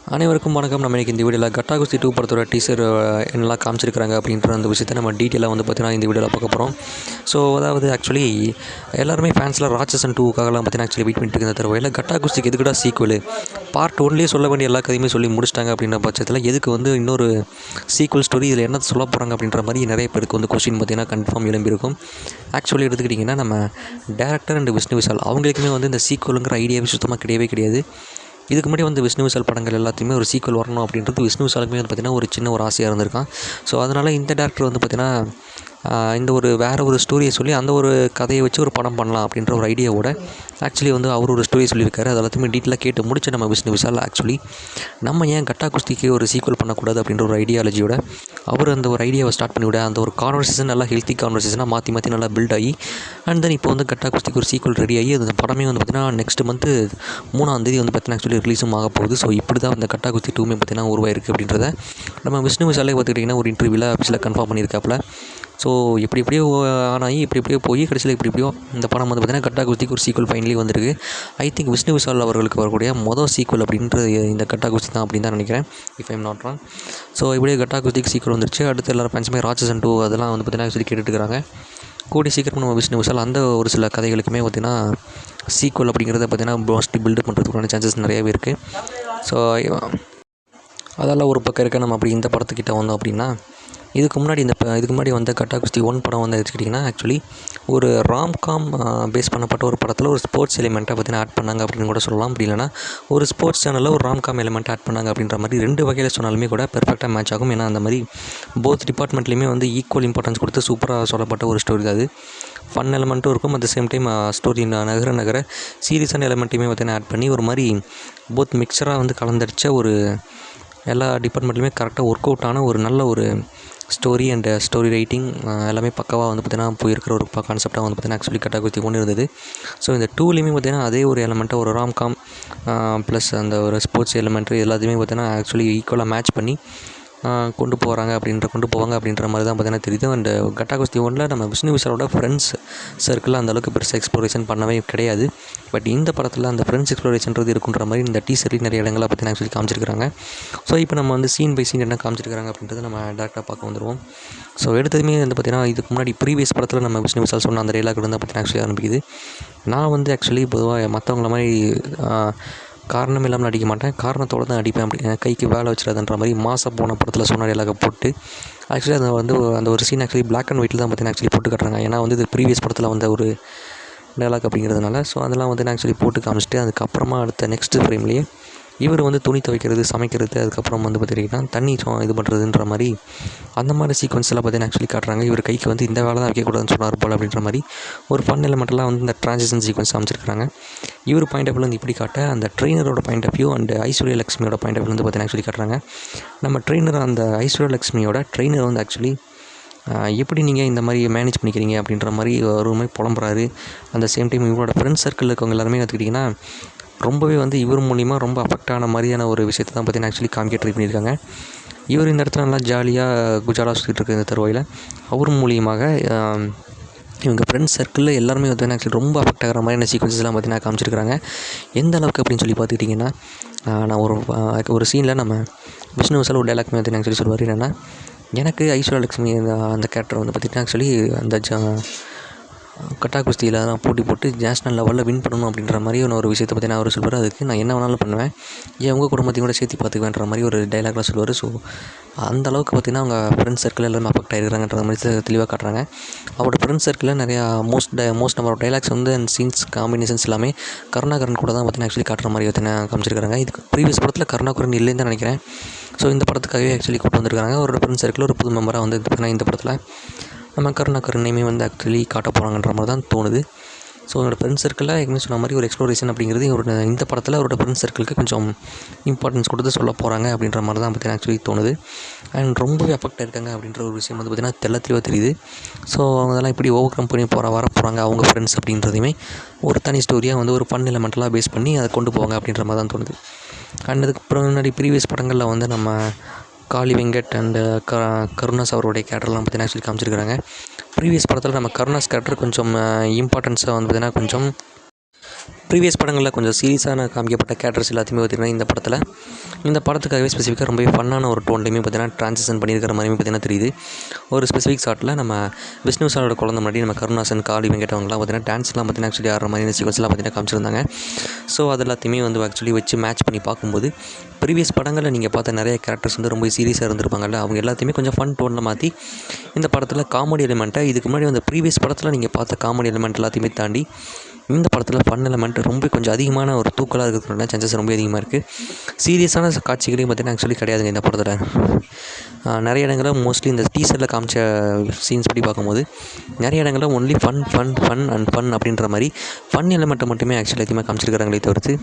அனைவருக்கும் வணக்கம். நம்ம இன்றைக்கி இந்த வீடியோவில் கட்டா குஸ்தி 2 படத்தோட டீசர் என்னெல்லாம் காமிச்சிருக்கிறாங்க அப்படின்ற அந்த விஷயத்தை நம்ம டீட்டெயிலாக பார்த்தீங்கன்னா இந்த வீடியோவில் பார்க்க போகிறோம். ஸோ அதாவது ஆக்சுவலி எல்லாருமே ஃபேன்ஸில் ராட்சசன் 2க்காகலாம் பார்த்தீங்கன்னா வெயிட் பண்ணிட்டு இருக்கிற தருவாயில் கட்டா குஸ்திக்கு எதுக்குடா சீக்குவல் பார்ட் 1லேயே சொல்ல வேண்டிய எல்லா கதையுமே சொல்லி முடிச்சிட்டாங்க அப்படின்ற பட்சத்தில் எதுக்கு இன்னொரு சீக்குவல் ஸ்டோரி இதில் என்ன சொல்ல போகிறாங்க அப்படின்ற மாதிரி நிறைய பேருக்கு கொஸ்டின் பார்த்தீங்கன்னா கன்ஃபார்ம் எழும்பியிருக்கும். ஆக்சுவலி எடுத்துக்கிட்டிங்கன்னா நம்ம டேரக்டர் அண்ட் விஷ்ணு விஷால் அவங்களுக்குமே இந்த சீக்குவலுங்கிற ஐடியாவே சுத்தமாக கிடையாது. இதுக்கு முன்னாடி விஷ்ணு விஷால் படங்கள் எல்லாத்தையுமே ஒரு சீக்குவல் வரணும் அப்படின்றது விஷ்ணு விஷாலுக்குமே பார்த்திங்கன்னா ஒரு சின்ன ஒரு ஆசையாக இருந்திருக்கான். ஸோ அதனால் இந்த டேரக்டர் பார்த்திங்கன்னா இந்த வேறு ஒரு ஸ்டோரியை சொல்லி அந்த ஒரு கதையை வச்சு ஒரு படம் பண்ணலாம் அப்படின்ற ஒரு ஐடியாவோட ஆக்சுவலி அவர் ஒரு ஸ்டோரி சொல்லியிருக்காரு. அது எல்லாத்தையுமே டீட்டெயிலாக கேட்டு முடிச்சு நம்ம விஷ்ணு விஷால் ஆக்சுவலி நம்ம ஏன் கட்டா குஸ்திக்கு ஒரு சீக்குவல் பண்ணக்கூடாது அப்படின்ற ஒரு ஐடியாலஜியோட அவர் அந்த ஒரு ஐடியாவை ஸ்டார்ட் பண்ணிவிட அந்த ஒரு கான்வர்சேஷன் நல்லா ஹெல்த்தி கான்வர்சேஷனாக மாற்றி நல்லா பில்ட் ஆகி அண்ட் தென் இப்போ கட்டா குஸ்திக்கு ஒரு சீக்குவல் ரெடி ஆகி அந்த படமே பார்த்திங்கன்னா நெக்ஸ்ட் மந்த்து 3ஆம் தேதி பார்த்திங்கன்னா ஆக்சுவலி ரிலீஸும் ஆக போகுது. ஸோ இப்படி தான் அந்த கட்டா குஸ்தி 2மே பார்த்திங்கன்னா உருவாயிருக்கு அப்படின்றத நம்ம விஷ்ணு விஷாலே பார்த்துக்கிட்டிங்கன்னா ஒரு இன்டர்வியூவில் ஆஃபீஸில் கன்ஃபார்ம் பண்ணியிருக்காப்புல. ஸோ எப்படியோ ஆனாயி எப்படியோ போய் கடைசியில் எப்படியோ இந்த படம் பார்த்திங்கன்னா கட்டா குஸ்திக்கு ஒரு சீக்குவல் ஃபைனலி வந்திருக்கு. ஐ திங்க் விஷ்ணு விஷால் அவர்களுக்கு வரக்கூடிய மொதல் சீக்குவல் அப்படின்றது இந்த கட்டா குஸ்தி தான் அப்படின்னு தான் நினைக்கிறேன், if I'm not wrong. So இப்படியே கட்டா குஸ்திக்கு சீக்குவல் வந்துருச்சு. அடுத்து எல்லாரும் ஃபேன்ஸுமே ராட்சசன் 2 அதெல்லாம் பார்த்திங்கன்னா சொல்லி கேட்டுட்டு இருக்கிறாங்க. கூடி சீக்கிரம் நம்ம விஷ்ணு விஷால் அந்த ஒரு சில கதைகளுக்குமே பார்த்திங்கன்னா சீக்குவல் அப்படிங்கிறத பார்த்திங்கன்னா மோஸ்ட்லி பில்டப் பண்ணுறதுக்கான சான்சஸ் நிறையாவே இருக்குது. ஸோ அதெல்லாம் ஒரு பக்கம் இருக்க நம்ம அப்படி இந்த படத்துக்கிட்ட வந்தோம் அப்படின்னா இதுக்கு முன்னாடி வந்த கட்டா குஸ்தி 1 படம் எடுத்துக்கிட்டிங்கன்னா ஆக்சுவலி ஒரு ராம்காம் பேஸ் பண்ணப்பட்ட ஒரு படத்தில் ஒரு ஸ்போர்ட்ஸ் எலிமெண்ட்டை பார்த்திங்கன்னா ஆட் பண்ணாங்க அப்படின்னு கூட சொல்லலாம். அப்படி இல்லைனா ஒரு ஸ்போர்ட்ஸ் சேனலில் ஒரு ராம்காம் எலிமெண்ட் ஆட் பண்ணாங்க அப்படின்ற மாதிரி 2 வகையில் சொன்னாலுமே கூட பெர்ஃபெக்டாக மேட்ச் ஆகும். ஏன்னா அந்த மாதிரி போத் டிபார்ட்மெண்ட்லேயுமே ஈக்குவல் இம்பார்ட்டன்ஸ் கொடுத்து சூப்பராக சொல்லப்பட்ட ஒரு ஸ்டோரி தான் அது. ஃபன் எலிமெண்ட்டும் இருக்கும், at the same time story நகர சீரியஸான எலிமெண்ட்டையுமே பார்த்திங்கன்னா ஆட் பண்ணி ஒரு மாதிரி போத் மிக்சராக கலந்தடிச்ச ஒரு எல்லா டிபார்ட்மெண்ட்லையுமே கரெக்டாக ஒர்க் அவுட் ஆன ஒரு நல்ல ஒரு ஸ்டோரி அண்ட் ஸ்டோரி ரைட்டிங் எல்லாமே பக்காவாக பார்த்திங்கன்னா போயிருக்கிற ஒரு கான்செப்டாக பார்த்திங்கன்னா ஆக்சுவலி கட்டா குஸ்தி 1 இருந்தது. ஸோ இந்த 2லேயுமே பார்த்திங்கன்னா அதே ஒரு எலிமெண்ட்டாக ஒரு ராம்காம் ப்ளஸ் அந்த ஒரு ஸ்போர்ட்ஸ் எலிமெண்ட்ரி எல்லாத்தையுமே பார்த்திங்கன்னா ஆக்சுவலி ஈக்குவலாக மேட்ச் பண்ணி கொண்டு போவாங்க அப்படின்ற மாதிரி தான் பார்த்திங்கன்னா தெரியுது. அண்ட் கட்டா குஸ்தி 1ல் நம்ம விஷ்ணு விஷாலோட ஃப்ரெண்ட்ஸ் சர்க்கிளில் அந்தளவுக்கு பெருசாக எக்ஸ்ப்ளோரேஷன் பண்ணவே கிடையாது. பட் இந்த படத்தில் அந்த ஃப்ரெண்ட்ஸ் எக்ஸ்ப்ளோரேஷன்றது இருக்குன்ற மாதிரி இந்த டீசர்லேயும் நிறைய இடங்களை பார்த்திங்கன்னா ஆக்சுவலி காமிச்சிருக்காங்க. ஸோ இப்போ நம்ம சீன் பை சீன் என்ன காமிச்சிருக்காங்க அப்படின்றது நம்ம டேரெக்டாக பார்க்க வந்துடுவோம். ஸோ எடுத்ததுமே பார்த்திங்கன்னா இதுக்கு முன்னாடி ப்ரீவியஸ் படத்தில் நம்ம விஷ்ணு விஷால் சொன்ன அந்த டைலாக் பார்த்திங்கன்னா ஆக்சுவலி ஆரம்பிக்குது. நான் ஆக்சுவலி பொதுவாக மற்றவங்கள மாதிரி காரணம் இல்லாமல் அடிக்க மாட்டேன், காரணத்தோடு தான் அடிப்பேன். அப்படி கைக்கு வேலை வச்சிடாதுன்ற மாதிரி மாசா போன படத்தில் சொன்ன டைலாக போட்டு ஆக்சுவலி அந்த ஒரு சீன் ஆக்சுவலி பிளாக் அண்ட் ஒயிட்டில் தான் பார்த்திங்கன்னா ஆக்சுவலி போட்டு காட்டுறாங்க. ஏன்னா இது ப்ரீவியஸ் படத்தில் வந்த ஒரு டைலாக் அப்படிங்கிறதுனால. ஸோ அதெல்லாம் ஆக்சுவலி போட்டு காமிச்சிட்டு அதுக்கப்புறமா அடுத்த நெக்ஸ்ட் ஃப்ரேம்லேயே இவர் துணி துவைக்கிறது, சமைக்கிறது, அதுக்கப்புறம் பார்த்திங்கன்னா தண்ணி இது பண்ணுறதுன்ற மாதிரி அந்த மாதிரி சீக்வன்ஸ் எல்லாம் பார்த்திங்கன்னா ஆக்சுவலி காட்டுறாங்க. இவர் கைக்கு இந்த வேலை தான் வைக்கக்கூடாதுன்னு சொன்னார் போல் அப்படின்ற மாதிரி ஒரு ஃபன் எலிமெண்ட்லாம் இந்த ட்ரான்சிஷன் சீக்வன்ஸ் அமைச்சிருக்காங்க. இவர் பாயிண்ட் ஆஃப் வியூ இப்படி காட்ட அந்த ட்ரெயினரோட point of view and Aishwarya லக்ஷ்மியோட பாயிண்ட் ஆஃப் வியூ பார்த்திங்கன்னா ஆக்சுவலி காட்டுறாங்க. நம்ம ட்ரெயினர் அந்த ஐஸ்வர்யா லக்ஷ்மியோட ட்ரெயினர் ஆக்சுவலி எப்படி நீங்கள் இந்த மாதிரி மேனேஜ் பண்ணிக்கிறீங்க அப்படின்ற மாதிரி ஒரு மாதிரி புலம்புறாரு. அந்த சேம் டைம் இவரோட ஃப்ரெண்ட்ஸ் சர்க்கிளில் இருக்கவங்க எல்லாருமே எடுத்துக்கிட்டிங்கன்னா ரொம்பவே இவர் மூலிமா ரொம்ப அஃபெக்ட் ஆன மாதிரியான ஒரு விஷயத்தை தான் பார்த்திங்கன்னா ஆக்சுவலி காமிக்க ட்ரை பண்ணியிருக்காங்க. இவர் இந்த இடத்துல நல்லா ஜாலியாக குஜாலாக சுற்றிட்டு இருக்க இந்த தருவாயில் அவர் மூலியமாக இவங்க ஃப்ரெண்ட்ஸ் சர்க்கிளில் எல்லாருமே பார்த்திங்கன்னா ஆக்சுவலி ரொம்ப அஃபெக்ட் ஆகிற மாதிரியான சீக்வன்ஸ்லாம் பார்த்திங்கன்னா காமிச்சிருக்காங்க. எந்த அளவுக்கு அப்படின்னு சொல்லி பார்த்துக்கிட்டிங்கன்னா நான் ஒரு சீனில் நம்ம விஷ்ணு விஷால் ஒரு டைலாக்மே பார்த்திங்கன்னா ஆக்சுவலி சொல்லுவார். என்னென்னா எனக்கு ஐஸ்வர்யா லக்ஷ்மி அந்த கேரக்டர் பார்த்திங்கன்னா ஆக்சுவலி அந்த கட்டா குஸ்தியில் நான் போட்டி போட்டு நேஷ்னல் லெவலில் வின் பண்ணணும் அப்படின்ற மாதிரி ஒரு விஷயத்தை பற்றி அவர் சொல்லுவார். அதுக்கு நான் என்ன வேணாலும் பண்ணுவேன், ஏன் உங்கள் குடும்பத்தையும் கூட சேர்த்து பார்த்துக்குவேன்ற மாதிரி ஒரு டைலாக்லாம் சொல்லுவார். ஸோ அந்தளவுக்கு பார்த்திங்கன்னா அவங்க ஃப்ரெண்ட்ஸ் சர்க்கிள் எல்லாமே அஃபெக்ட் ஆகிருக்கிறாங்கன்ற மாதிரி தெளிவாக காட்டுறாங்க. அவரோட ஃப்ரெண்ட்ஸ் சர்க்கிளில் நிறையா மோஸ்ட் நம்மளோட டைலாக்ஸ் அண்ட் சீன்ஸ் காம்பினேஷன்ஸ் எல்லாமே கருணாகரன் கூட தான் பார்த்திங்கன்னா ஆக்சுவலி காட்டுற மாதிரி பார்த்திங்கன்னா காமிச்சிருக்காங்க. இதுக்கு ப்ரீவியஸ் படத்தில் கருணாகரன் இல்லைன்னு தான் நினைக்கிறேன். ஸோ இந்த படத்துக்காகவே ஆக்சுவலி கூப்பிட்டு வந்திருக்காங்க. அவரோட ஃப்ரெண்ட்ஸ் சர்க்கிளில் ஒரு புது மெம்பராக பார்த்திங்கன்னா இந்த படத்தில் நம்ம கருணாகரனையுமே ஆக்சுவலி காட்ட போகிறாங்கன்ற மாதிரி தான் தோணுது. ஸோ அவரோட ஃப்ரெண்ட்ஸ் சர்க்கிளில் ஏற்கனவே சொன்ன மாதிரி ஒரு எக்ஸ்ப்ளோரேஷன் அப்படிங்கிறது இந்த படத்தில் அவரோட ஃப்ரெண்ட்ஸ் சர்க்கிளுக்கு கொஞ்சம் இம்பார்ட்டன்ஸ் கொடுத்து சொல்ல போகிறாங்க அப்படின்ற மாதிரி தான் பார்த்திங்கன்னா ஆக்சுவலி தோணுது. அண்ட் ரொம்பவே அஃபெக்ட் ஆயிருக்காங்க அப்படின்ற ஒரு விஷயம் பார்த்திங்கன்னா தெளிவாக தெரியுது. ஸோ அவங்கெல்லாம் இப்படி ஓவர் கம் பண்ணி வர போகிறாங்க அவங்க ஃப்ரெண்ட்ஸ் அப்படின்றதையுமே ஒரு தனி ஸ்டோரியாக ஒரு ஃபன் எலிமெண்ட்லாம் பேஸ் பண்ணி அதை கொண்டு போவாங்க அப்படின்ற மாதிரி தான் தோணுது. அண்ட் அதுக்கு முன்னாடி ப்ரீவியஸ் படங்களில் நம்ம காளி வெங்கட் அண்டு கருணாஸ் அவருடைய கேரக்டர்லாம் பார்த்திங்கன்னா ஆக்சுவலி காமிச்சிருக்கிறாங்க. ப்ரீவியஸ் படத்தில் நம்ம கருணாஸ் கேரக்டர் கொஞ்சம் இம்பார்ட்டன்ஸாக பார்த்திங்கன்னா கொஞ்சம் ப்ரீவியஸ் படங்களில் கொஞ்சம் சீரியஸான காமிக்கப்பட்ட கேரக்டர்ஸ் எல்லாத்தையுமே பார்த்திங்கன்னா இந்த படத்தில் இந்த படத்துக்காகவே ஸ்பெசிஃபிக்காக ரொம்ப ஃபன்னான ஒரு டோன்லையுமே பார்த்தீங்கன்னா ட்ரான்சிஷன் பண்ணியிருக்கிற மாதிரியுமே பார்த்தீங்கன்னா தெரியுது. ஒரு ஸ்பெசிஃபிக் ஷாட்டில் நம்ம விஷ்ணு சாரோட குழந்தை முன்னாடி நம்ம கருணாசன் காளி வெங்கடவங்கலாம் பார்த்தீங்கன்னா டான்ஸ்லாம் பார்த்தீங்கன்னா ஆக்சுவலி ஆடுற மாதிரியான சீக்வன்ஸ்லாம் பார்த்தீங்கன்னா காமிச்சிருந்தாங்க. ஸோ அது எல்லாத்தையுமே வந்து ஆக்சுவலி வச்சு மேட்ச் பண்ணி பார்க்கும்போது ப்ரீவியஸ் படங்களில் நீங்கள் பார்த்த நிறைய கேரக்டர்ஸ் வந்து ரொம்ப சீரியஸாக இருந்திருப்பாங்கல்ல, அவங்க எல்லாத்தையுமே கொஞ்சம் ஃபன் டோனில் மாற்றி இந்த படத்தில் காமெடி எலிமெண்ட்டை இதுக்கு முன்னாடி வந்து ப்ரீவியஸ் படத்தில் நீங்கள் பார்த்த காமெடி எலிமெண்ட் எல்லாத்தையுமே தாண்டி இந்த படத்தில் ஃபன் எலிமெண்ட் ரொம்ப கொஞ்சம் அதிகமான ஒரு தூக்கலாக இருக்கிறதுனால சான்சஸ் ரொம்ப அதிகமாக இருக்குது. சீரியஸான காட்சிகளையும் பார்த்தீங்கன்னா ஆக்சுவலி கிடையாதுங்க இந்த படத்தில். நிறைய இடங்களில் மோஸ்ட்லி இந்த டீசரில் காமிச்ச சீன்ஸ் படி பார்க்கும்போது நிறைய இடங்களில் ஒன்லி ஃபன் அப்படின்ற மாதிரி ஃபன் எலிமெண்ட்டை மட்டுமே ஆக்சுவலி அதிகமாக காமிச்சிருக்கிறாங்களே தவிர்த்து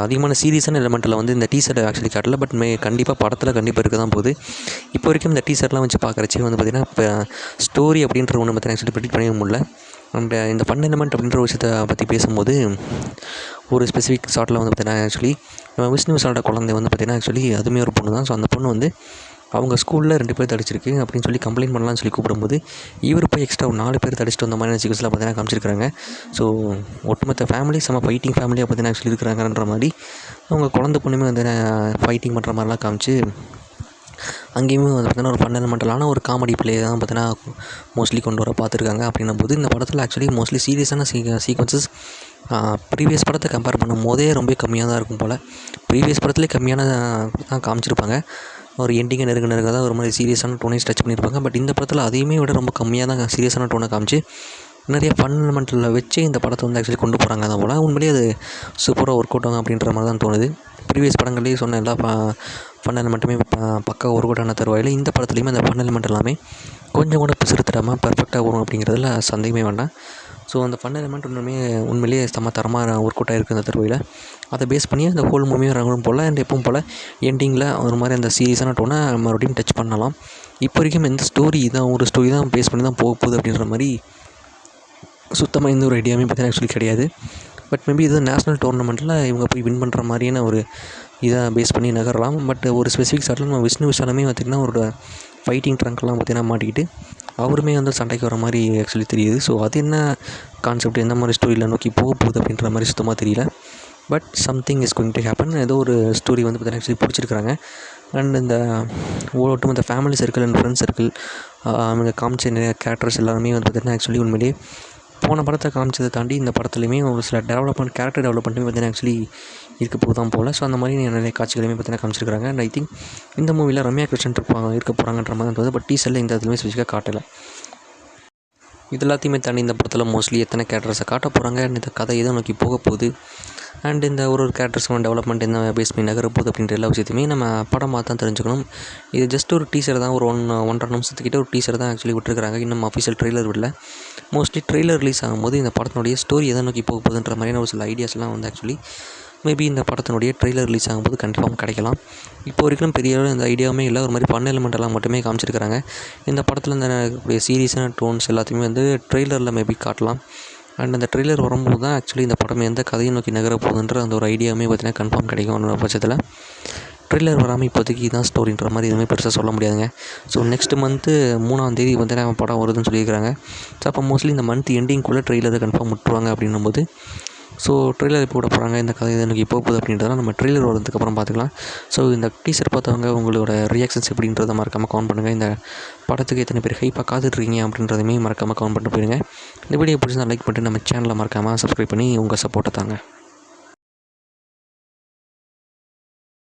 அதிகமான சீரியஸான எலிமெண்ட்டில் வந்து இந்த டீசரை ஆக்சுவலி காட்டல. பட் கண்டிப்பாக படத்தில் கண்டிப்பாக இருக்க தான் போகுது. இப்போ வரைக்கும் இந்த டீசர்லாம் வச்சு பார்க்குறச்சே வந்து பார்த்திங்கன்னா இப்போ ஸ்டோரி அப்படின்ற ஒன்று பார்த்தீங்கன்னா ஆக்சுவலி ப்ரெடிக்ட் பண்ணவே முடியல. அண்ட் இந்த ஃபன் எலிமெண்ட் அப்படின்ற விஷயத்தை பற்றி பேசும்போது ஒரு ஸ்பெசிஃபிக் ஷாட்டில் வந்து பார்த்திங்கன்னா ஆக்சுவலி விஷ்ணு சாரோட குழந்தை வந்து பார்த்திங்கன்னா ஆக்சுவலி அதுவுமே ஒரு பொண்ணு தான். ஸோ அந்த பொண்ணு வந்து அவங்க ஸ்கூலில் 2 பேர் தடிச்சிருக்கு அப்படின்னு சொல்லி கம்ப்ளைண்ட் பண்ணலாம்னு சொல்லி கூப்பிடும்போது இவர் போய் எக்ஸ்ட்ரா ஒரு 4 பேர் தடிச்சிட்டு வந்த மாதிரியான சீக்வன்ஸ்லாம் பார்த்தீங்கன்னா காமிச்சிருக்காங்க. ஸோ ஒட்டுமொத்த ஃபேமிலி செம்ம ஃபைட்டிங் ஃபேமிலியாக பார்த்தீங்கன்னா ஆக்சுவலி இருக்கிறாங்கன்ற மாதிரி அவங்க குழந்தை பொண்ணுமே வந்து ஃபைட்டிங் பண்ணுற மாதிரிலாம் காமிச்சு அங்கேயுமே வந்து பார்த்திங்கன்னா ஒரு ஃபன் எலிமெண்டலான ஒரு காமெடி பிளே தான் பார்த்தீங்கன்னா மோஸ்ட்லி கொண்டு வர பார்த்துருக்காங்க. அப்படின்னும் போது இந்த படத்தில் ஆக்சுவலி மோஸ்ட்லி சீரியஸான சீக்வன்சஸ் ப்ரீவியஸ் படத்தை கம்பேர் பண்ணும் போதே ரொம்ப கம்மியாக தான் இருக்கும் போல். ப்ரீவியஸ் படத்துலேயே கம்மியான தான் காமிச்சிருப்பாங்க. ஒரு எண்டிங்கை நெருங்க தான் ஒரு மாதிரி சீரியஸான டோனை டச் பண்ணியிருப்பாங்க. பட் இந்த படத்தில் அதையுமே விட ரொம்ப கம்மியாக தான் சீரியஸான டோனை காமிச்சு நிறைய ஃபன் எலிமெண்ட்டில் வச்சு இந்த படத்தை வந்து ஆக்சுவலி கொண்டு போகிறாங்க. அதை போல் உண்மையிலேயே அது சூப்பராக ஒர்க் அவுட் ஆகும் அப்படின்ற மாதிரி தான் தோணுது. ப்ரீவியஸ் படங்கள்லேயே சொன்ன எல்லா ஃபன் எலிமெண்ட்டுமே பக்கா ஒர்க் அவுட் ஆன தருவாயில் இந்த படத்துலையுமே அந்த ஃபன் எலிமெண்ட் எல்லாமே கொஞ்சம் கூட பிசுறுத்தராமல் பர்ஃபெக்டாக வரும் அப்படிங்கிறதுல சந்தேகமே வேண்டாம். ஸோ அந்த ஃபன் எலிமெண்ட் உண்மையிலேயே செம்ம தரமாக ஒர்க் அவுட் ஆகிருக்கு அந்த தருவாயில். அதை பேஸ் பண்ணி அந்த ஹோல் மூவியும் இறங்கணும் போல் அண்ட் எப்பவும் போல் எண்டிங்கில் ஒரு மாதிரி அந்த சீரியஸான டோனை மறுபடியும் டச் பண்ணலாம். இப்போ வரைக்கும் எந்த ஸ்டோரி தான் ஒரு ஸ்டோரி தான் பேஸ் பண்ணி தான் போக போகுது அப்படின்ற மாதிரி சுத்தமாக எந்த ஒரு ஐடியாவுமே பார்த்தீங்கன்னா ஆக்சுவலி கிடையாது. பட் மேபி இது நேஷ்னல் டோர்னமெண்ட்டில் இவங்க போய் வின் பண்ணுற மாதிரியான ஒரு இதை பேஸ் பண்ணி நகரலாம். பட் ஒரு ஸ்பெசிஃபிக் ஷாட்டில் நம்ம விஷ்ணு விஷாலுமே பார்த்திங்கன்னா ஒரு ஃபைட்டிங் ட்ரங்க்லாம் பார்த்திங்கன்னா மாட்டிக்கிட்டு அவருமே வந்து சண்டைக்கு வர மாதிரி ஆக்சுவலி தெரியுது. ஸோ அது என்ன கான்செப்ட், எந்த மாதிரி ஸ்டோரியில் நோக்கி போக போகுது அப்படின்ற மாதிரி சுத்தமாக தெரியல. But something is going to happen. ஏதோ ஒரு ஸ்டோரி வந்து பார்த்தீங்கன்னா ஆக்சுவலி பிடிச்சிருக்கிறாங்க. அண்ட் இந்த ஒட்டுமொத்த family circle and friends circle அவங்க காமிச்ச நிறைய கேரக்டர்ஸ் எல்லாருமே வந்து பார்த்திங்கன்னா ஆக்சுவலி உண்மையிலேயே போன படத்தை காமிச்சதை தாண்டி இந்த படத்துலையுமே ஒரு சில கேரக்டர் டெவலப்மெண்ட்டுமே பார்த்தீங்கன்னா ஆக்சுவலி இருக்க போகுதான் போல். ஸோ அந்த மாதிரி நிறைய காட்சிகளையுமே பார்த்தீங்கன்னா காமிச்சிருக்காங்க. அண்ட் ஐ திங்க் இந்த மூவியில் ரம்யா கிருஷ்ணன் இருக்க போகிறாங்கன்ற மாதிரி தான் தோணுது. பட் டீசரில் இந்த இதுலையுமே ஸ்பெசிஃபிக்காக காட்டலை. இது எல்லாத்தையுமே தாண்டி இந்த படத்தில் மோஸ்ட்லி எத்தனை கேரக்டர்ஸை காட்ட போகிறாங்க அண்ட் இந்த கதை எதை நோக்கி போக போகுது அண்ட் இந்த ஒரு கேரக்டர்ஸுக்கான டெவலப்மெண்ட் என்ன பேஸ் பண்ணி நகர போகுது அப்படின்ற எல்லா விஷயத்தையுமே நம்ம படமாக தான் தெரிஞ்சுக்கணும். இது ஜஸ்ட் ஒரு டீசர் தான். ஒரு 1.5 நிமிஷத்துக்கிட்ட ஒரு டீசர் தான் ஆக்சுவலி விட்டுருக்காங்க. இன்னும் அஃபிஷியல் ட்ரெய்லர் விடல. மோஸ்ட்லி ட்ரெய்லர் ரிலீஸ் ஆகும்போது இந்த படத்தினுடைய ஸ்டோரி எதை நோக்கி போக போகுதுன்ற மாதிரியான ஒரு சில ஐடியாஸ்லாம் வந்து ஆக்சுவலி மேபி இந்த படத்தினுடைய ட்ரெய்லர் ரிலீஸ் ஆகும்போது கன்ஃபார்ம் கிடைக்கலாம். இப்போ வரைக்கும் பெரிய இந்த ஐடியாவுமே இல்லை. ஒரு மாதிரி ஃபன் எலிமெண்ட் எல்லாம் மட்டுமே காமிச்சிருக்கிறாங்க. இந்த படத்தில் இந்த சீரியஸான டோன்ஸ் எல்லாத்தையுமே வந்து ட்ரெய்லரில் மேபி காட்டலாம். அண்ட் அந்த ட்ரெய்லர் வரும்போது தான் ஆக்சுவலி இந்த படம் எந்த கதையை நோக்கி நகர போகுதுன்ற அந்த ஒரு ஐடியாவுமே பார்த்திங்கன்னா கன்ஃபார்ம் கிடைக்கும் பட்சத்தில். ட்ரெய்லர் வராமல் இப்போதைக்கு தான் ஸ்டோரின்ற மாதிரி எதுவுமே பெருசாக சொல்ல முடியாதுங்க. ஸோ நெக்ஸ்ட் மந்த்து 3ஆம் தேதி வந்து படம் வருதுன்னு சொல்லியிருக்கிறாங்க. ஸோ அப்போ மோஸ்ட்லி இந்த மந்த் எண்டிங்குள்ளே ட்ரெய்லரை கன்ஃபார்ம் விட்டுருவாங்க அப்படின்னும்போது ஸோ ட்ரெய்லர் எப்போ விட போகிறாங்க, இந்த கதை எனக்கு இப்போ போகுது அப்படின்றதெல்லாம் நம்ம ட்ரெய்லர் வரதுக்கப்புறம் பார்த்துக்கலாம். ஸோ இந்த டீசர் பார்த்தவங்க உங்களோட ரியாக்ஷன்ஸ் எப்படின்றத மறக்காமல் கமெண்ட் பண்ணுங்கள். இந்த படத்துக்கு எத்தனை பேர் ஹைப்பாக காத்துட்ருக்கீங்க அப்படின்றதையுமே மறக்காமல் கமெண்ட் பண்ணிட்டு போயிடுங்க. இந்த வீடியோ பிடிச்சிருந்தா லைக் பண்ணிட்டு நம்ம சேனலை மறக்காமல் சப்ஸ்கிரைப் பண்ணி உங்கள் சப்போர்ட்டை தாங்க.